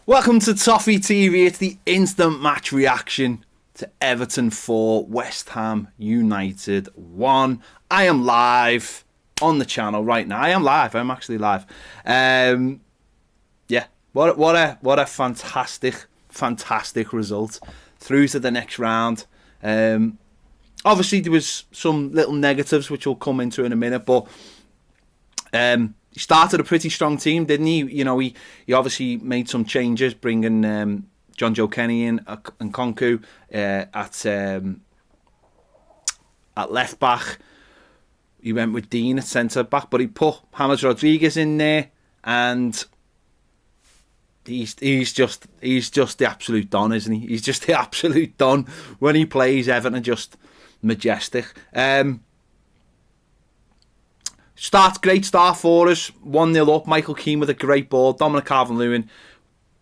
Welcome to Toffee TV. It's the instant match reaction to Everton 4, West Ham United 1. I am live on the channel right now. I am live. I'm actually live. Yeah, what a fantastic result. Through to the next round. Obviously, there was some little negatives which we'll come into in a minute, but he started a pretty strong team, didn't he? You know, he obviously made some changes, bringing John Joe Kenny in and Konku at left back. He went with Dean at centre back, but he put James Rodriguez in there, and he's just the absolute don, isn't he? He's just the absolute don when he plays. Everton, just majestic. Great start for us. 1-0 up. Michael Keane with a great ball. Dominic Calvert-Lewin,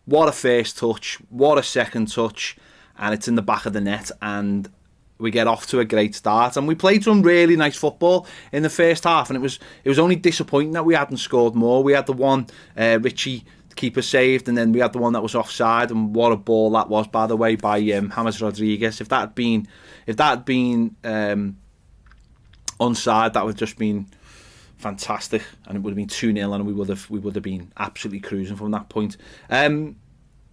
what a first touch. What a second touch. And it's in the back of the net. And we get off to a great start. And we played some really nice football in the first half. And it was only disappointing that we hadn't scored more. We had the one Richie, the keeper, saved. And then we had the one that was offside. And what a ball that was, by the way, by James Rodriguez. If that had been onside, that would have just been fantastic, and it would have been 2-0, and we would have been absolutely cruising from that point. I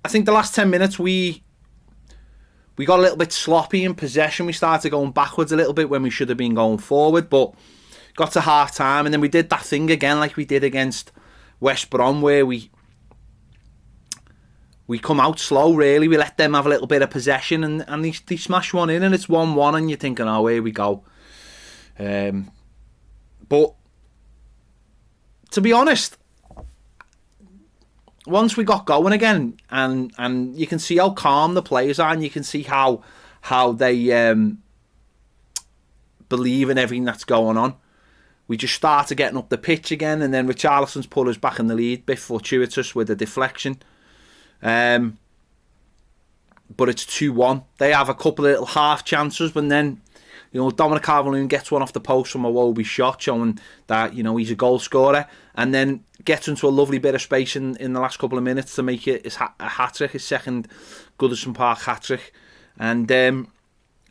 think the last 10 minutes we got a little bit sloppy in possession. We started going backwards a little bit when we should have been going forward, but got to half time, and then we did that thing again like we did against West Brom, where we come out slow. Really, we let them have a little bit of possession, and they smash one in, and it's 1-1, and you're thinking, oh, here we go. But to be honest, once we got going again, and you can see how calm the players are, and you can see how they believe in everything that's going on. We just started getting up the pitch again, and then Richarlison's put us back in the lead, bit fortuitous with a deflection. But it's 2-1. They have a couple of little half chances, but then, you know, Dominic Calvert-Lewin gets one off the post from a Wobie shot, showing that, you know, he's a goal scorer, and then gets into a lovely bit of space in the last couple of minutes to make it a hat-trick, his second Goodison Park hat-trick. And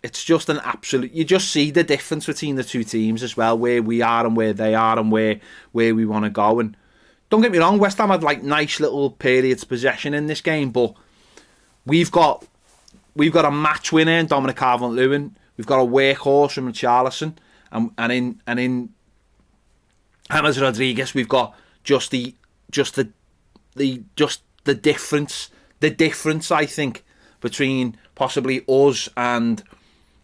it's just an absolute... You just see the difference between the two teams as well, where we are and where they are, and where we want to go. And don't get me wrong, West Ham had like nice little periods of possession in this game, but we've got a match winner in Dominic Calvert-Lewin. We've got a workhorse from Richarlison, and in James Rodriguez, we've got just the difference. The difference, I think, between possibly us and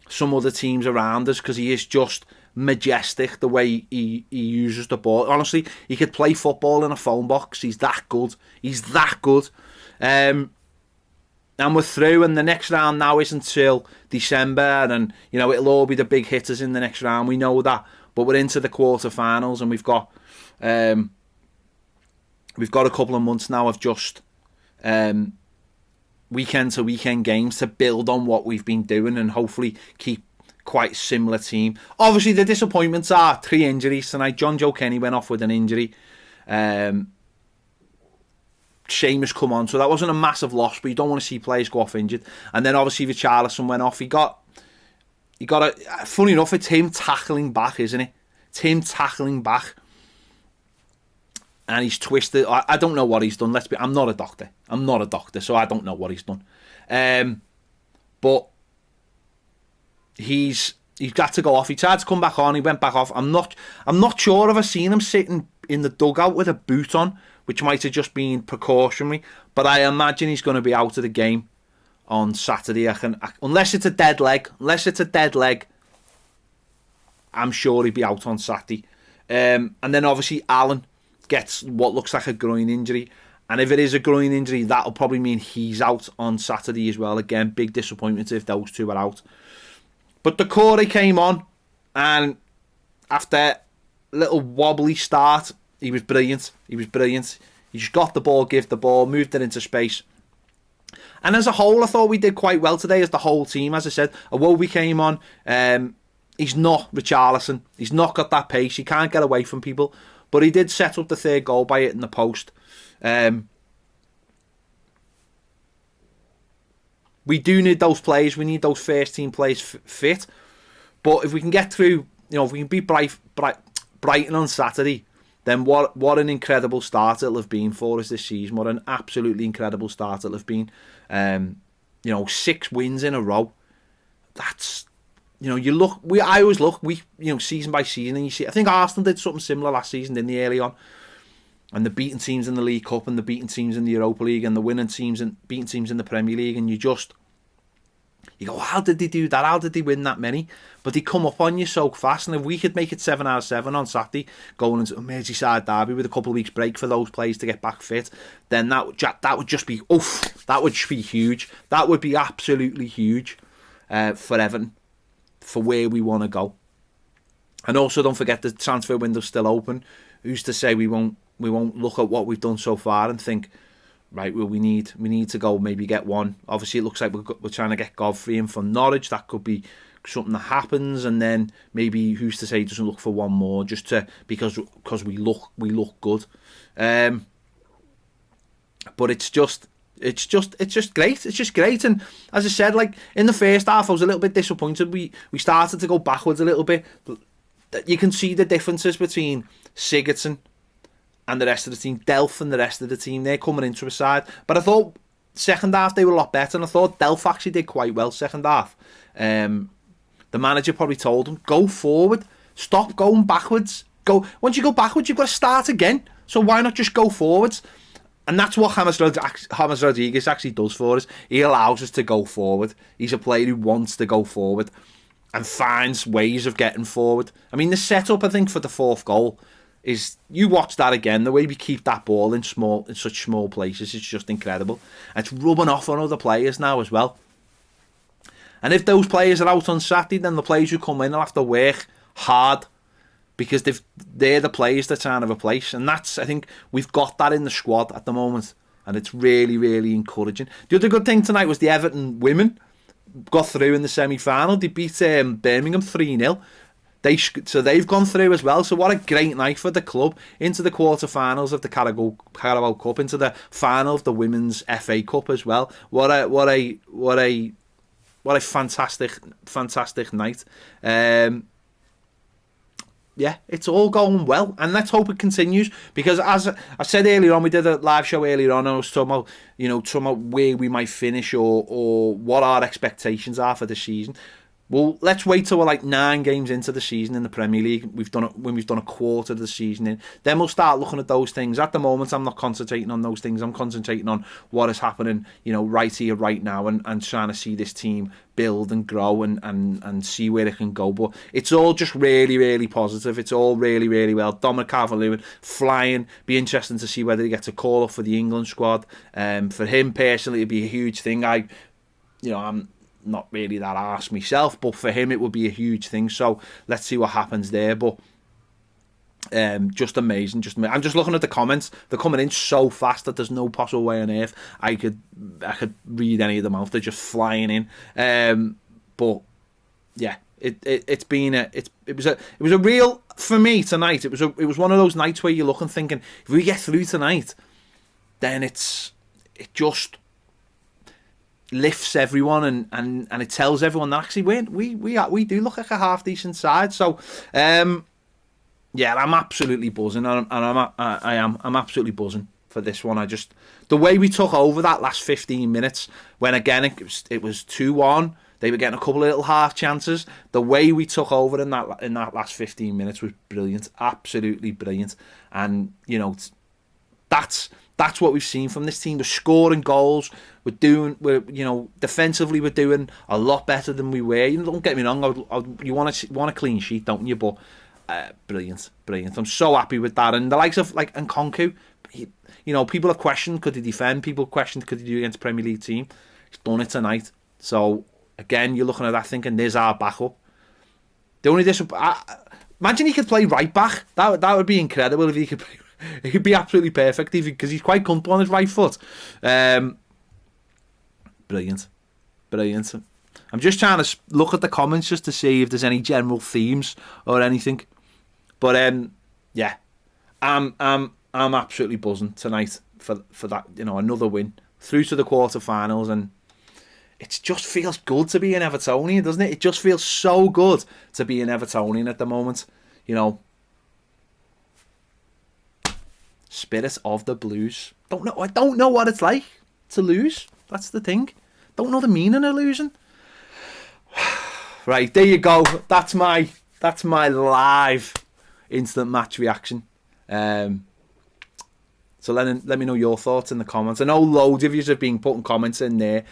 some other teams around us, because he is just majestic the way he uses the ball. Honestly, he could play football in a phone box. He's that good. He's that good. And we're through, and the next round now isn't until December, and you know, it'll all be the big hitters in the next round. We know that, but we're into the quarterfinals, and we've got a couple of months now of just weekend to weekend games to build on what we've been doing, and hopefully keep quite a similar team. Obviously, the disappointments are 3 injuries tonight. John Joe Kenny went off with an injury. Seamus come on, so that wasn't a massive loss, but you don't want to see players go off injured. And then obviously Richarlison went off. He got a... Funny enough, it's him tackling back, isn't it? It's him tackling back, and he's twisted. I don't know what he's done. I'm not a doctor, so I don't know what he's done. But he's got to go off. He tried to come back on. He went back off. I'm not sure if I've seen him sitting in the dugout with a boot on, which might have just been precautionary, but I imagine he's going to be out of the game on Saturday. Unless it's a dead leg, I'm sure he'll be out on Saturday. And then obviously Allen gets what looks like a groin injury, and if it is a groin injury, that'll probably mean he's out on Saturday as well. Again, big disappointment if those two are out. But the Corey came on, and after a little wobbly start, he was brilliant. He just got the ball, gave the ball, moved it into space. And as a whole, I thought we did quite well today as the whole team. As I said, Iwobi came on. He's not Richarlison. He's not got that pace. He can't get away from people. But he did set up the third goal by hitting the post. we do need those players. We need those first team players fit. But if we can get through, if we can beat Brighton on Saturday, then what an incredible start it'll have been for us this season. What an absolutely incredible start it'll have been. 6 wins in a row. That's, I always look, season by season, and you see, I think Arsenal did something similar last season, didn't they, early on? And the beating teams in the League Cup and the beating teams in the Europa League and the winning teams and beating teams in the Premier League, and you go, how did they do that? How did they win that many? But they come up on you so fast, and if we could make it 7 out of 7 on Saturday, going into a Merseyside derby with a couple of weeks break for those players to get back fit, then that would just be, that would be huge. That would be absolutely huge for Everton, for where we want to go. And also, don't forget the transfer window's still open. Who's to say we won't look at what we've done so far and think, right, well, we need to go maybe get one. Obviously, it looks like we're trying to get Godfrey in from Norwich. That could be something that happens, and then maybe who's to say he doesn't look for one more because we look good. But it's just great. It's just great. And as I said, like in the first half, I was a little bit disappointed. We started to go backwards a little bit. You can see the differences between Sigurdsson and the rest of the team, Delph and the rest of the team. They're coming into a side. But I thought second half they were a lot better, and I thought Delph actually did quite well second half. The manager probably told him, go forward, stop going backwards. Once you go backwards, you've got to start again. So why not just go forwards? And that's what James Rodriguez actually does for us. He allows us to go forward. He's a player who wants to go forward and finds ways of getting forward. I mean, the setup, I think, for the 4th goal is, you watch that again, the way we keep that ball in such small places, it's just incredible. And it's rubbing off on other players now as well. And if those players are out on Saturday, then the players who come in will have to work hard, because they're the players they're trying to replace. And I think we've got that in the squad at the moment, and it's really, really encouraging. The other good thing tonight was the Everton women got through in the semi-final. They beat Birmingham 3-0. So they've gone through as well. So what a great night for the club, into the quarter-finals of the Carabao Cup, into the final of the Women's FA Cup as well. What a fantastic night. It's all going well, and let's hope it continues, because as I said earlier on, we did a live show earlier on, and I was talking about where we might finish or what our expectations are for the season. Well, let's wait till we're like 9 games into the season in the Premier League. When we've done a quarter of the season in, then we'll start looking at those things. At the moment, I'm not concentrating on those things. I'm concentrating on what is happening, right here, right now, and trying to see this team build and grow and see where it can go. But it's all just really, really positive. It's all really, really well. Dominic Calvert-Lewin flying. Be interesting to see whether he gets a call up for the England squad. For him personally, it'd be a huge thing. I'm not really that arse myself, but for him it would be a huge thing. So let's see what happens there. But just amazing. I'm just looking at the comments. They're coming in so fast that there's no possible way on earth I could read any of them out. They're just flying in. But yeah, it was a real, for me tonight. It was one of those nights where you look and thinking, if we get through tonight, then it just lifts everyone and it tells everyone that actually we do look like a half decent side. So I'm absolutely buzzing, and I'm absolutely buzzing for this one. The way we took over that last 15 minutes, when again it was 2-1, they were getting a couple of little half chances. The way we took over in that last 15 minutes was brilliant, absolutely brilliant. And that's what we've seen from this team. We're scoring goals. Defensively we're doing a lot better than we were. Don't get me wrong. You want a clean sheet, don't you? But brilliant. I'm so happy with that. And the likes of like Nkunku, people have questioned, could he defend? People questioned, could he do against a Premier League team? He's done it tonight. So again, you're looking at that thinking, there's our backup. The only imagine he could play right back. That would be incredible if he could play. It could be absolutely perfect, because he's quite comfortable on his right foot. Brilliant. I'm just trying to look at the comments just to see if there's any general themes or anything. But I'm absolutely buzzing tonight for that. Another win through to the quarterfinals, and it just feels good to be an Evertonian, doesn't it? It just feels so good to be an Evertonian at the moment. You know, spirit of the Blues. I don't know what it's like to lose. That's the thing. Don't know the meaning of losing. Right, there you go. That's my live instant match reaction. So let me know your thoughts in the comments. I know loads of you have been putting comments in there,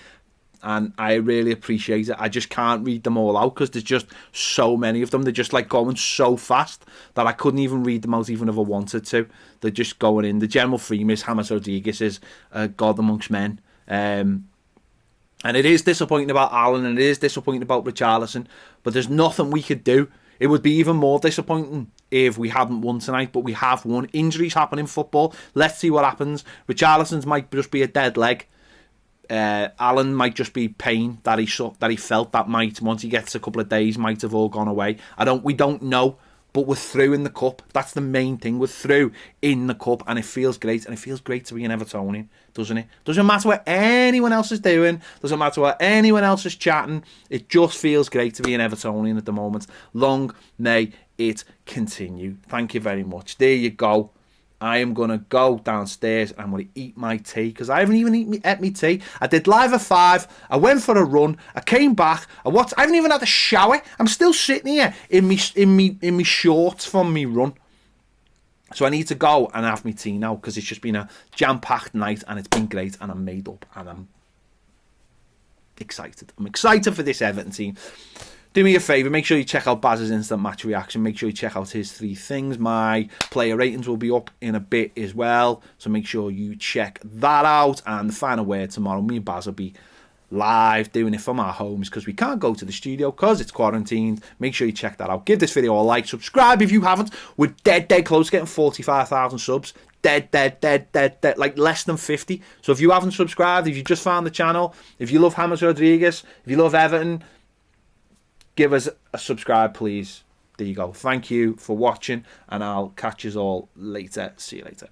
and I really appreciate it. I just can't read them all out because there's just so many of them. They're just like going so fast that I couldn't even read them out even if I wanted to. They're just going in. The general theme is James Rodriguez is God amongst men. And it is disappointing about Allen, and it is disappointing about Richarlison, but there's nothing we could do. It would be even more disappointing if we hadn't won tonight, but we have won. Injuries happen in football. Let's see what happens. Richarlison's might just be a dead leg. Allen might just be pain that he felt that might, once he gets a couple of days, might have all gone away. We don't know, but we're through in the cup. That's the main thing. We're through in the cup, and it feels great. And it feels great to be an Evertonian, doesn't it? Doesn't matter what anyone else is doing. Doesn't matter what anyone else is chatting. It just feels great to be an Evertonian at the moment. Long may it continue. Thank you very much. There you go. I am going to go downstairs and I'm going to eat my tea because I haven't even eaten my tea. I did live at 5. I went for a run. I came back. I haven't even had a shower. I'm still sitting here in me shorts from me run. So I need to go and have my tea now because it's just been a jam-packed night and it's been great and I'm made up and I'm excited. I'm excited for this Everton team. Do me a favour, make sure you check out Baz's instant match reaction. Make sure you check out his 3 things. My player ratings will be up in a bit as well. So make sure you check that out. And the final word tomorrow, me and Baz will be live doing it from our homes because we can't go to the studio because it's quarantined. Make sure you check that out. Give this video a like. Subscribe if you haven't. We're dead close to getting 45,000 subs. Dead. Like less than 50. So if you haven't subscribed, if you just found the channel, if you love James Rodriguez, if you love Everton, give us a subscribe, please. There you go. Thank you for watching, and I'll catch you all later. See you later.